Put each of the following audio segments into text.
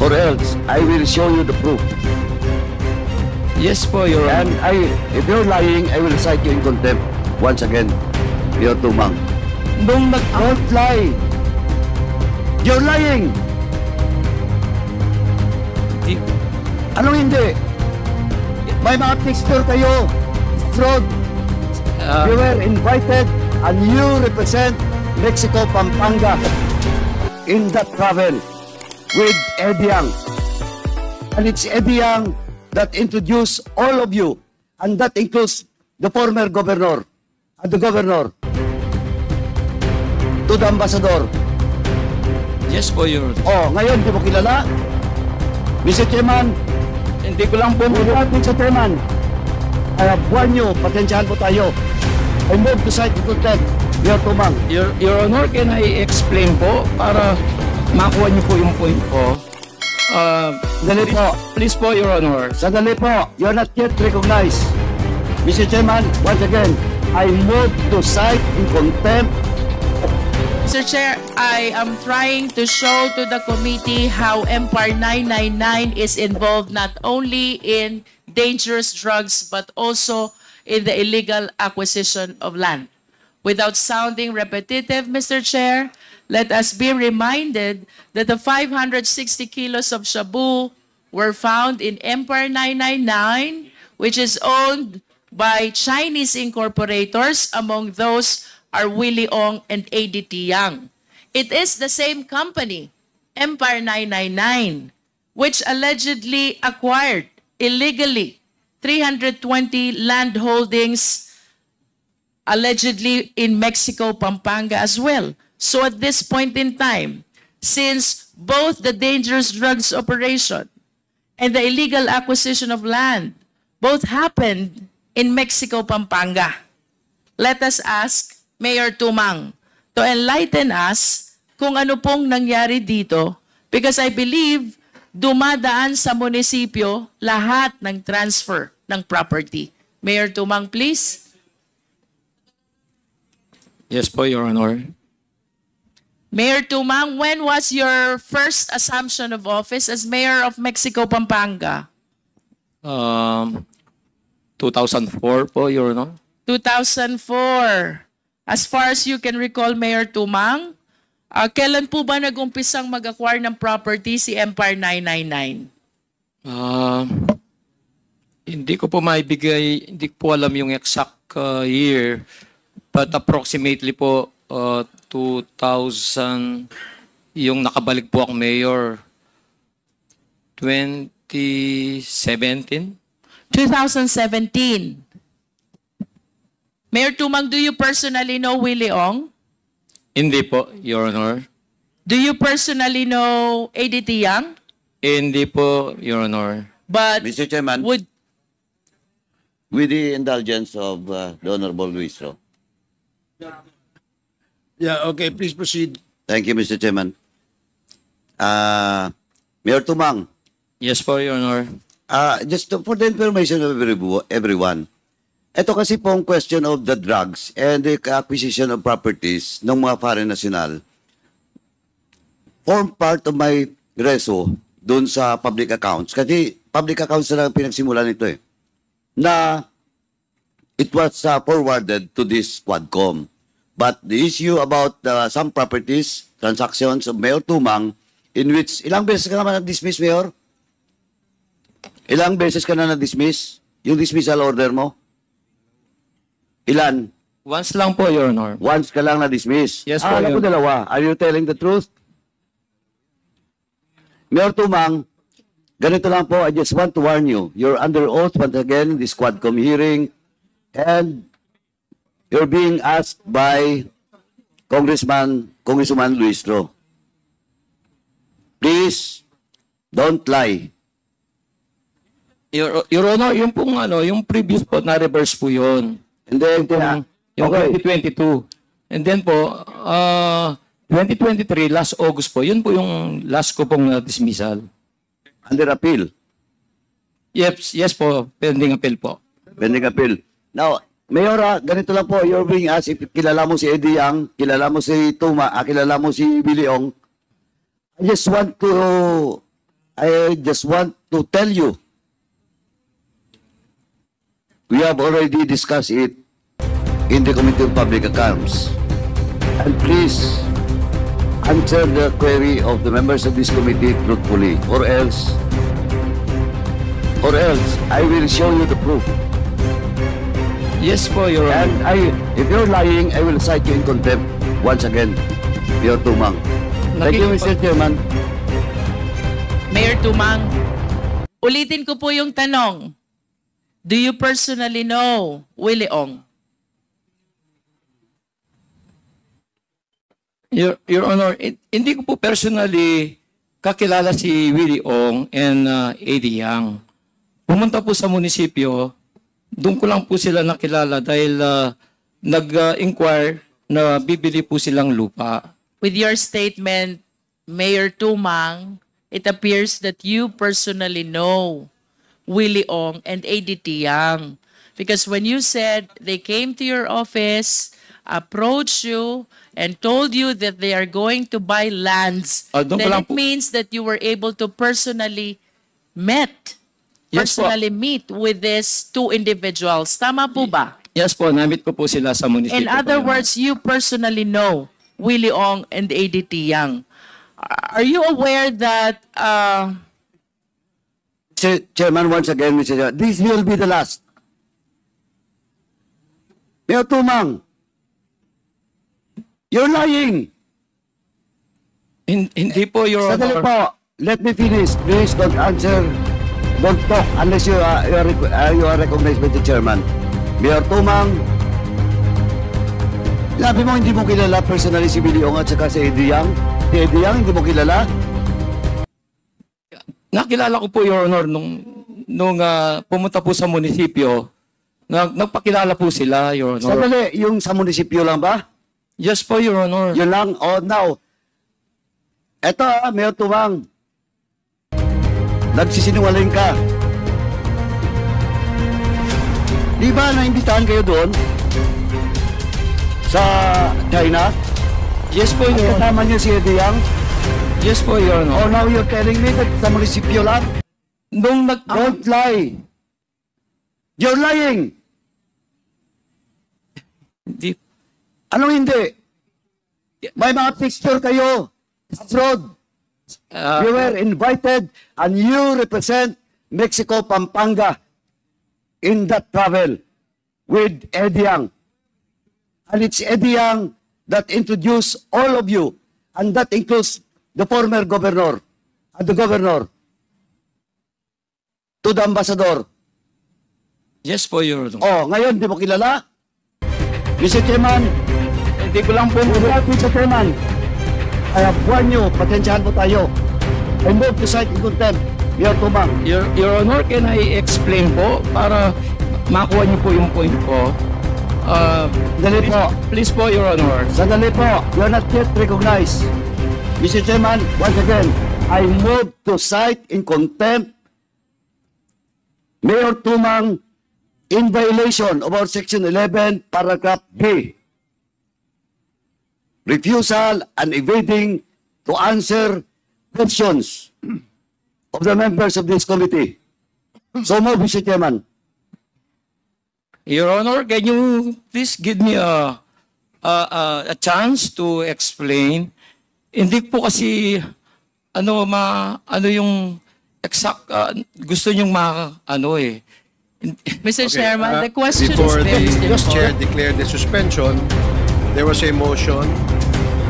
or else I will show you the proof. Yes po, Your Honor. And if you're lying, I will cite you in contempt. Once again, Mayor Tumang. Nung Don't lie. You're lying. Anong hindi? May mga picture kayo. Fraud. You were invited and you represent Mexico, Pampanga in that travel with Eddie Yang. And it's Eddie Yang that introduced all of you, and that includes the former governor and the governor to the ambassador. Yes po, Your Honor. Oh, ngayon di mo kilala? Mr. Chairman, Hindi ko lang po Mr. Chairman, I have warned you, patensyahan po tayo. I move to cite the contempt, Mayor Tumang. Your Honor, can I explain po para makuha niyo po yung point ko? Sandali po. Please po, Your Honor. Sandali po. You're not yet recognized. Mr. Chairman, once again, I move to cite in contempt. Mr. Chair, I am trying to show to the committee how Empire 999 is involved not only in dangerous drugs but also in the illegal acquisition of land. Without sounding repetitive, Mr. Chair, let us be reminded that the 560 kilos of shabu were found in Empire 999, which is owned by Chinese incorporators. Among those are Willie Ong and ADT Yang. It is the same company, Empire 999, which allegedly acquired illegally 320 land holdings allegedly in Mexico, Pampanga as well. So at this point in time, since both the dangerous drugs operation and the illegal acquisition of land both happened in Mexico, Pampanga, let us ask Mayor Tumang to enlighten us kung ano pong nangyari dito, because I believe dumadaan sa munisipyo lahat ng transfer ng property. Mayor Tumang, please. Yes po, Your Honor. Mayor Tumang, when was your first assumption of office as Mayor of Mexico, Pampanga? 2004 po, Your Honor. 2004. As far as you can recall, Mayor Tumang, kailan po ba nag-umpisang mag-acquire ng property si Empire 999? Hindi ko po maibigay, hindi ko po alam yung exact year, but approximately po 2000, yung nakabalik po ang mayor, 2017. 2017. Mayor Tumang, do you personally know Willie Ong? Hindi po, Your Honor. Do you personally know ADT Yang? Hindi po, Your Honor. But Mr. Chairman, would with the indulgence of the Honorable Luistro. Yeah, okay, please proceed. Thank you, Mr. Chairman. Mayor Tumang, Yes po, Your Honor. for the information of everyone, ito kasi pong question of the drugs and the acquisition of properties ng mga foreign national form part of my reso doon sa public accounts. Kasi public accounts na lang pinagsimulan nito eh. Na it was forwarded to this Quadcom. But the issue about some properties, transactions of Mayor Tumang, in which, ilang beses ka naman na-dismiss, Mayor? Ilang beses ka na na-dismiss? Yung dismissal order mo? Ilan? Once lang po, Your Honor. Once ka lang na-dismiss? Yes po, alam ko Your- dalawa. Are you telling the truth? Mayor Tumang, ganito lang po, I just want to warn you. You're under oath once again in this Quadcom hearing, and you're being asked by Congressman Luistro. Please, don't lie. Your Honor, yung pong yung previous po, na-reverse po yun. And then, Yung okay, 2022. And then po, 2023, last August po, yun po yung last ko pong dismissal. under appeal. Yes po, pending appeal po. Pending appeal. Now, Mayor, ganito lang po, you're being asked if kilala mo si Eddie Yang, kilala mo si Tuma, kilala mo si Willie Ong. I just want to I just want to tell you, we have already discussed it in the Committee of Public Accounts. And please answer the query of the members of this committee truthfully, or else I will show you the proof. Yes po, Your And Honor. if you're lying, I will cite you in contempt once again, Mayor Tumang. Thank you, Mr. Chairman. Mayor Tumang, ulitin ko po yung tanong. Do you personally know Willie Ong? Your Honor, hindi ko po personally kakilala si Willie Ong and Eddie Yang. Pumunta po sa munisipyo, doon ko lang po sila nakilala dahil nag-inquire na bibili po silang lupa. With your statement, Mayor Tumang, it appears that you personally know Willie Ong and ADT Yang. Because when you said they came to your office, approached you, and told you that they are going to buy lands, Doon ko then lang it po- means that you were able to personally Yes po. meet with these two individuals. Tama po ba? Yes po, namit ko po sila sa munisipyo. In other po. words, you personally know Willie Ong and ADT Yang. Are you aware that Chairman, once again, Mr. Chairman, this will be the last. Mayor Tumang, you're lying. Hindi po, Your Sandali Honor. po. Let me finish. Please don't answer. Don't talk unless you are recognized by the chairman. Mayor Tumang, sabi mo hindi mo kilala personally si Willie Ong at saka si Eddie Yang. Si Eddie Yang, hindi mo kilala? Nakilala ko po, Your Honor, nung pumunta po sa munisipyo, nagpakilala po sila, Your Honor. Sandali, yung sa munisipyo lang ba? Yes po, Your Honor. Yun lang. Oh, now, eto Mayor Tumang, nagsisinungaling ka. Di ba naimbitahan kayo doon sa China? Yes po, At Your Honor. kasama niyo si Eddie Yang? Yes po, Your Oh, Honor. now you're telling me that sa munisipyo lang? Nung Don't lie. You're lying. Hindi. Anong hindi? May mga picture kayo abroad. You were invited and you represent Mexico, Pampanga in that travel with Eddie Yang. And it's Eddie Yang that introduced all of you, and that includes the former governor and the governor to the ambassador. Yes po, Your Honor. Oh, ngayon, di mo kilala? Mr. Chairman, Hindi ko lang po. Mr. Chairman, I have warned you, pasensyahan po tayo. I move to cite in contempt, Mayor Tumang. Your Honor, can I explain po para makuha niyo po yung point ko? Sandali po. Please po, Your Honor. Sandali po. You are not yet recognized. Mr. Chairman, once again, I move to cite in contempt Mayor Tumang in violation of our Section 11, Paragraph B. Refusal and evading to answer questions of the members of this committee. So move, Mr. Chairman. Your Honor, can you please give me a chance to explain? Hindi po kasi ano yung exact gusto niyong Mr. Chairman, the question is Before very the simple. chair declared the suspension, there was a motion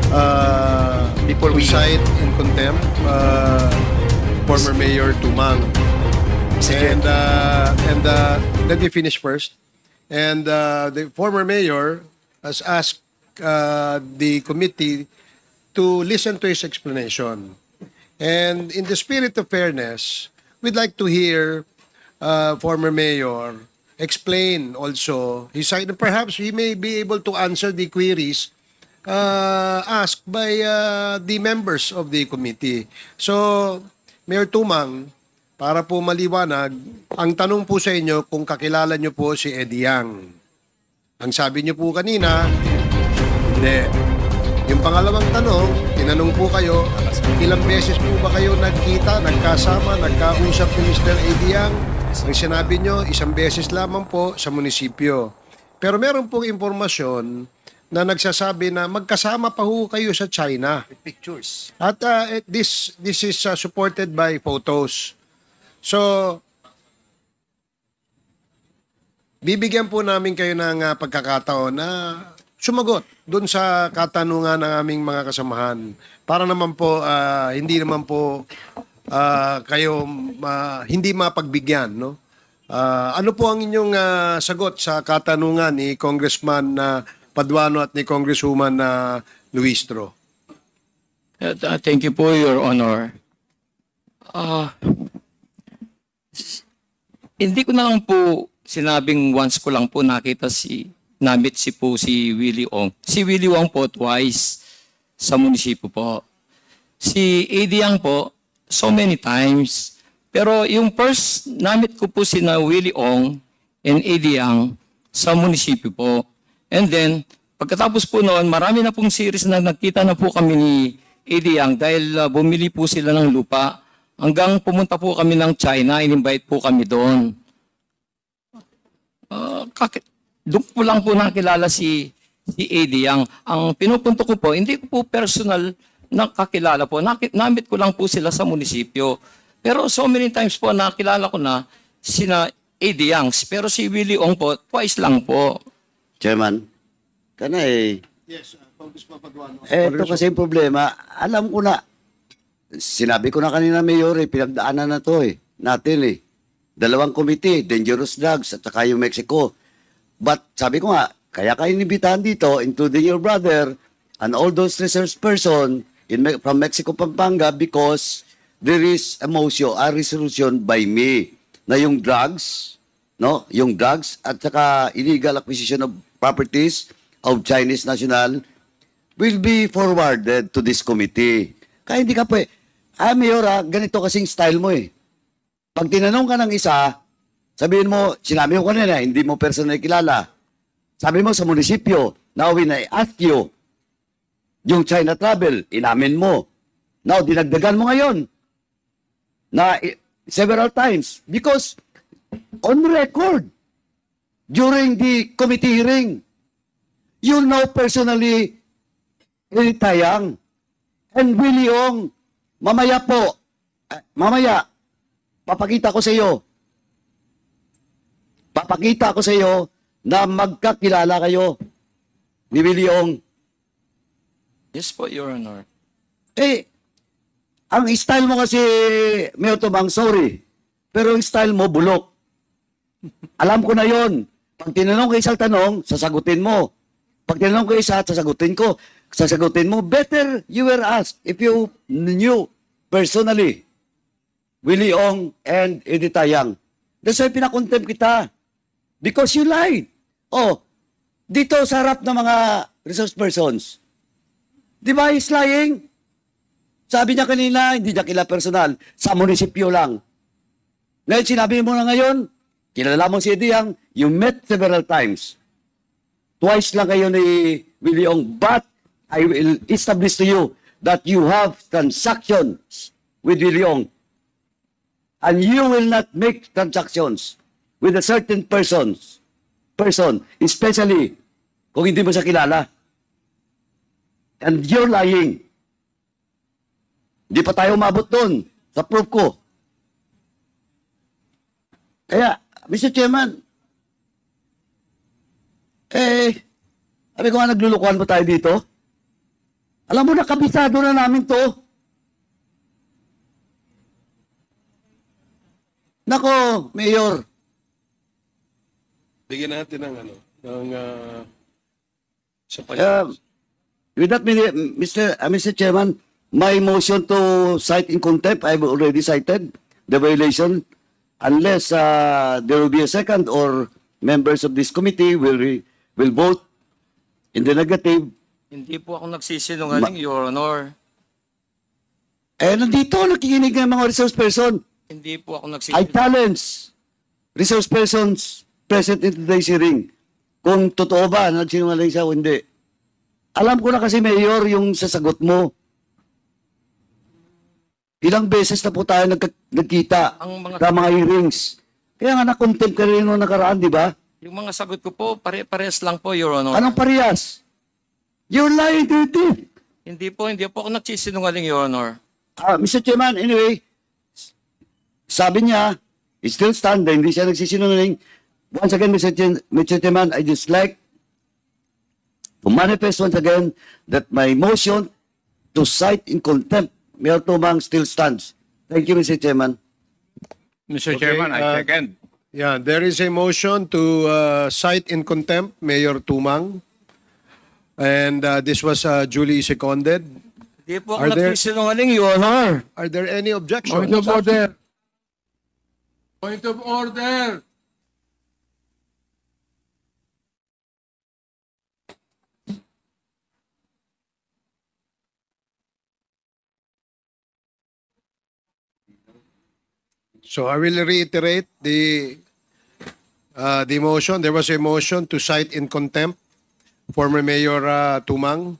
to cite in contempt former Mayor Tumang. And let me finish first. And the former mayor has asked the committee to listen to his explanation. And in the spirit of fairness, we'd like to hear former mayor explain also his side. Perhaps he may be able to answer the queries asked by the members of the committee. So, Mayor Tumang, para po maliwanag, ang tanong po sa inyo kung kakilala nyo po si Eddie Yang. Ang sabi nyo po kanina, hindi. Yung pangalawang tanong, tinanong po kayo, ilang beses po ba kayo nagkita nakita, nagkasama, nagkausap ni Mr. Ediang. Ang sinabi nyo, isang beses lamang po sa munisipyo. Pero meron pong impormasyon na nagsasabi na magkasama pa ho kayo sa China. Pictures. At this is supported by photos. So, bibigyan po namin kayo ng pagkakataon na sumagot dun sa katanungan ng aming mga kasamahan. Para naman po, hindi naman po kayo hindi mapagbigyan, no? Ano po ang inyong sagot sa katanungan ni Congressman Paduano at ni Congresswoman Luistro? Thank you po, Your Honor. Hindi ko na lang po sinabing once ko lang po nakita namit si Willie Ong. Si Willie Ong po twice sa munisipyo po. Si Ediang po, so many times. Pero yung first, namit ko po si Willie Ong and Ediang sa munisipyo po. And then, pagkatapos po noon, marami na pong series na nagkita na po kami ni Ediang dahil bumili po sila ng lupa. Hanggang pumunta po kami ng China, in-invite po kami doon. Doon po lang po nakilala si Ediang. Ang pinupunto ko po, hindi ko po personal nakakilala po. Namit ko lang po sila sa munisipyo. Pero so many times po nakilala ko na sina Ediang. Pero si Willie Ong po, twice lang po. Chairman, Yes, Congressman Paduano. ito kasi yung problema. Alam ko na, sinabi ko na kanina, Mayor, pinagdaanan na to natin Dalawang committee, dangerous drugs at saka yung Mexico. But sabi ko nga, kaya kayo inibitahan dito, including your brother and all those research person from Mexico, Pampanga, because there is a resolution by me na yung drugs, yung drugs at saka illegal acquisition of properties of Chinese national will be forwarded to this committee. Kaya hindi ka Mayor, ganito kasing style mo Pag tinanong ka ng isa, sabihin mo, sinabi ko kanina, hindi mo personal kilala. Sabi mo sa munisipyo, now when I ask you, yung China travel, inamin mo. Now, dinagdagan mo ngayon na several times because on record, during the committee hearing, you know personally Tayang and Willie Ong, mamaya, papakita ko sa iyo na magkakilala kayo ni Willie Ong. Yes po, Your Honor. Ang style mo kasi, Mayor Tomang, sorry, pero ang style mo, bulok. Alam ko na yon. Pag tinanong ko isang tanong, sasagutin mo. Pag tinanong ko isa, sasagutin mo. Better you were asked if you knew personally Willie Ong and Eddie Tayang. That's why pinakontempt kita. Because you lied. Dito sa harap ng mga resource persons. Di ba he's lying? Sabi niya kanina, hindi niya kilala personal. Sa munisipyo lang. Ngayon, sinabi mo na ngayon, kilala mo si Eddie Yang, you met several times. Twice lang kayo ni Willie Ong. But I will establish to you that you have transactions with Willie Ong. And you will not make transactions with a certain person, especially kung hindi mo siya kilala. And you're lying. Hindi pa tayo umabot doon sa proof ko. Kaya, Mr. Chairman, sabi ko nga, naglulukuhan mo tayo dito. Alam mo na, kabisado na namin to. Nako, Mayor. Bigyan natin ng With that, Mr. Chairman, my motion to cite in contempt, I've already cited the violation unless there will be a second or members of this committee will vote in the negative. Hindi po ako nagsisinungaling, Your Honor. Nandito, nakikinig ng mga resource person. Hindi po ako I nagsisinungaling. challenge resource persons present in today's hearing kung totoo ba na nagsinungaling siya o hindi. Alam ko na kasi, Mayor, yung sasagot mo. Ilang beses na po tayo nagkita Ang mga- sa mga hearings. Kaya nga na-contempt ka rin nung nakaraan, di ba? Yung mga sagot ko po, pare-pares lang po, Your Honor. Anong parehas? You're lying to the team. Hindi po ako nagsisinungaling, Your Honor. Mr. Chairman, anyway, sabi niya, it still stand, hindi siya nagsisinungaling. Once again, Mr. Chairman, I just like to manifest once again that my motion to cite in contempt Mayor Tumang still stands. Thank you, Mr. Chairman. Mr. Okay, Chairman, I second. Yeah, there is a motion to cite in contempt Mayor Tumang. And this was duly seconded. Hindi po ako Are there- nagsisinungaling, Your Honor. Are there any objections? Point of order. Point of order. So I will reiterate the motion. There was a motion to cite in contempt former Mayor Tumang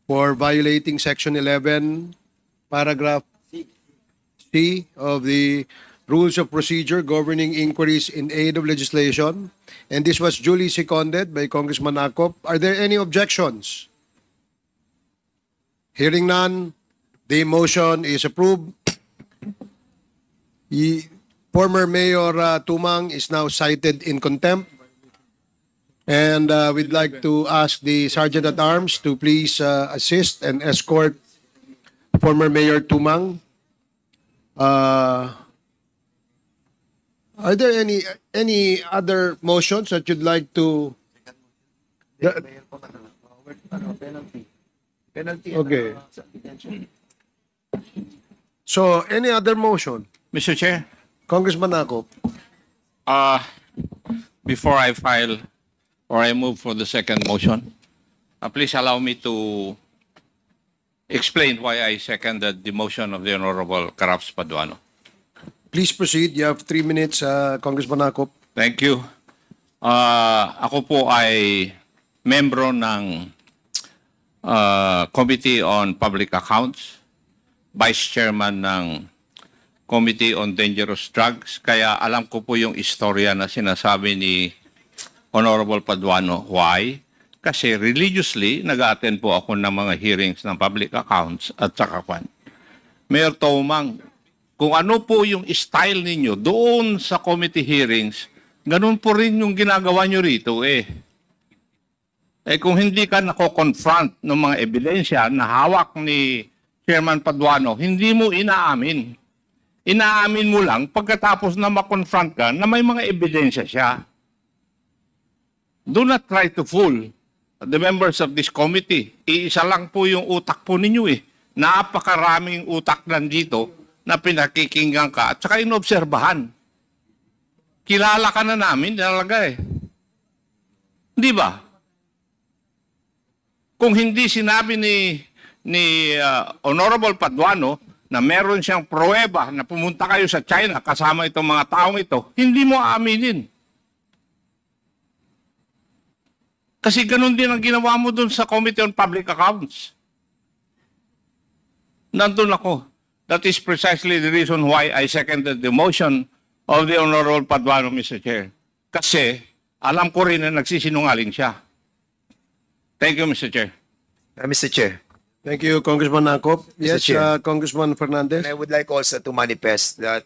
for violating Section 11, Paragraph C of the Rules of Procedure governing inquiries in aid of legislation. And this was duly seconded by Congressman Akop. Are there any objections? Hearing none, the motion is approved. Former Mayor Tumang is now cited in contempt. And we'd like to ask the Sergeant at Arms to please assist and escort former Mayor Tumang. Are there any other motions that you'd like to? Okay. So any other motion? Mr. Chair, Congressman Akop. before I file or I move for the second motion, please allow me to explain why I seconded the motion of the Honorable Caraps Paduano. Please proceed. You have 3 minutes, Congressman Akop. Thank you. Ako po ay membro ng Committee on Public Accounts, Vice Chairman ng Committee on Dangerous Drugs, kaya alam ko po yung istorya na sinasabi ni Honorable Paduano. Why? Kasi religiously, nag-attend po ako ng mga hearings ng public accounts at saka kwan. Mayor Tumang, kung ano po yung style ninyo doon sa committee hearings, ganun po rin yung ginagawa nyo rito eh. Kung hindi ka nako-confront ng mga ebidensya na hawak ni Chairman Paduano, hindi mo inaamin. Inaamin mo lang pagkatapos na ma-confront ka na may mga ebidensya siya. Do not try to fool the members of this committee. Iisa lang po yung utak po ninyo eh. Napakaraming utak nandito na pinakikinggan ka at saka inobserbahan. Kilala ka na namin talaga eh. Di ba? Kung hindi sinabi ni Honorable Paduano na meron siyang pruweba na pumunta kayo sa China kasama itong mga taong ito, hindi mo aaminin. Kasi ganun din ang ginawa mo dun sa Committee on Public Accounts. Nandun ako. That is precisely the reason why I seconded the motion of the Honorable Paduano, Mr. Chair. Kasi alam ko rin na nagsisinungaling siya. Thank you, Mr. Chair. Mr. Chair, Thank you, Congressman Akop. Yes, Chair. Congressman Fernandez. and I would like also to manifest that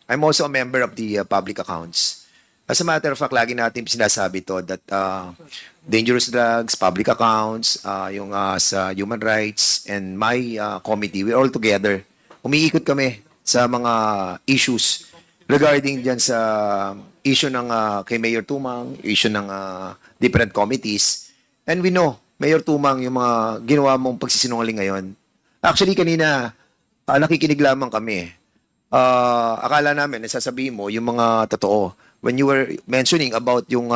I'm also a member of the public accounts. As a matter of fact, lagi natin sinasabi to that dangerous drugs, public accounts, yung sa human rights, and my committee, we're all together. Umiikot kami sa mga issues regarding dyan sa issue ng kay Mayor Tumang, issue ng different committees. And we know, Mayor Tumang, yung mga ginawa mong pagsisinungaling ngayon. Actually, kanina, nakikinig lamang kami. Akala namin, nasasabihin mo yung mga totoo. When you were mentioning about yung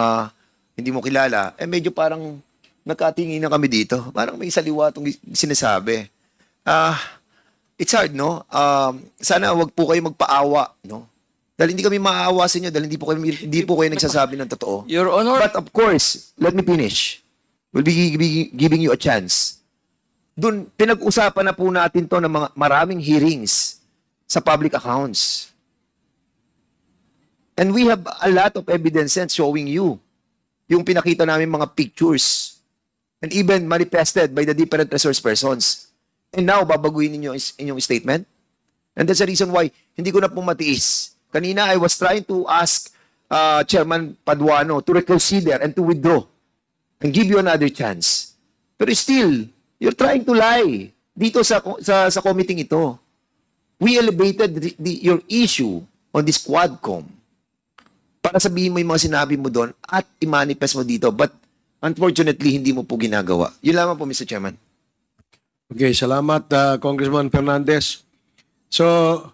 hindi mo kilala, medyo parang nagkatingin na kami dito. Parang may saliwa itong sinasabi. It's hard, no? Sana wag po kayo magpaawa, no? Dahil hindi kami maaawa sa inyo, dahil hindi po kayo nagsasabi ng totoo. Your Honor, But of course, let me finish. We'll be giving you a chance Doon, pinag-usapan na po natin to ng mga maraming hearings sa public accounts. And we have a lot of evidences showing you yung pinakita namin mga pictures and even manifested by the different resource persons. And now, babaguhin ninyo inyong statement? And that's the reason why hindi ko na po matiis. Kanina, I was trying to ask Chairman Paduano to reconsider and to withdraw and give you another chance. Pero still, you're trying to lie dito sa committee ito. We elevated your issue on this Quadcom para sabihin mo yung mga sinabi mo doon at i-manifest mo dito. But unfortunately, hindi mo po ginagawa. Yun lamang po, Mr. Chairman. Okay, salamat, Congressman Fernandez. So,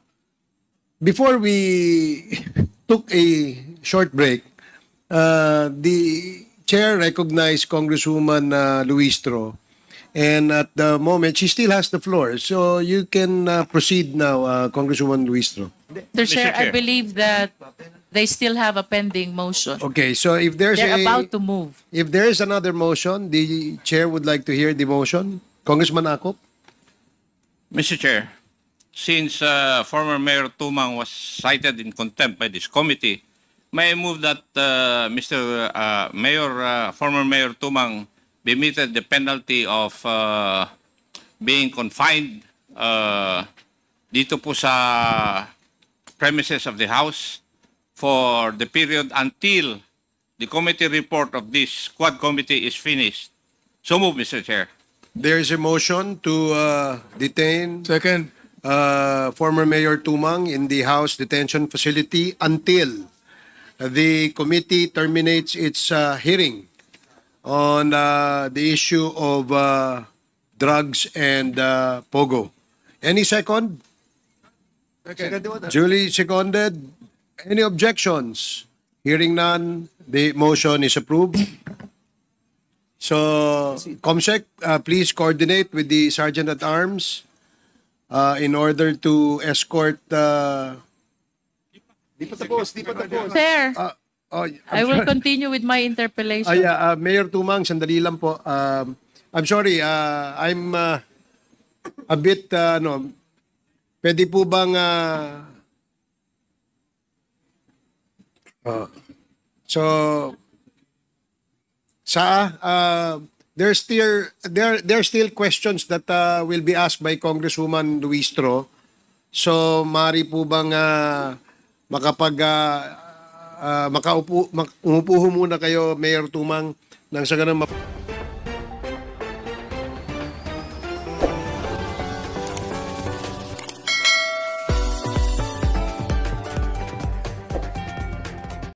before we took a short break, the chair recognized Congresswoman Luistro, and at the moment, she still has the floor. So, you can proceed now, Congresswoman Luistro. Mr. Chair, I Chair. believe that they still have a pending motion. Okay, so if there's They're about to move. if there is another motion, the chair would like to hear the motion. Congressman Akop? Mr. Chair, since former Mayor Tumang was cited in contempt by this committee, may I move that former Mayor Tumang be meted the penalty of being confined dito po sa premises of the House for the period until the committee report of this Quad Committee is finished. So move, Mr. Chair. There is a motion to detain Second. former Mayor Tumang in the House detention facility until the committee terminates its hearing on the issue of drugs and POGO. Any second? Duly seconded. Any objections? Hearing none, the motion is approved. So, Comsec, please coordinate with the Sergeant at Arms in order to escort. Sir, I will sorry. continue with my interpellation. Mayor Tumang, sandali lang po. I'm sorry, I'm a bit, pwede po bang, there's still questions that will be asked by Congresswoman Luistro. So, mari po bang umupo ho muna kayo, Mayor Tumang, nang sa ganun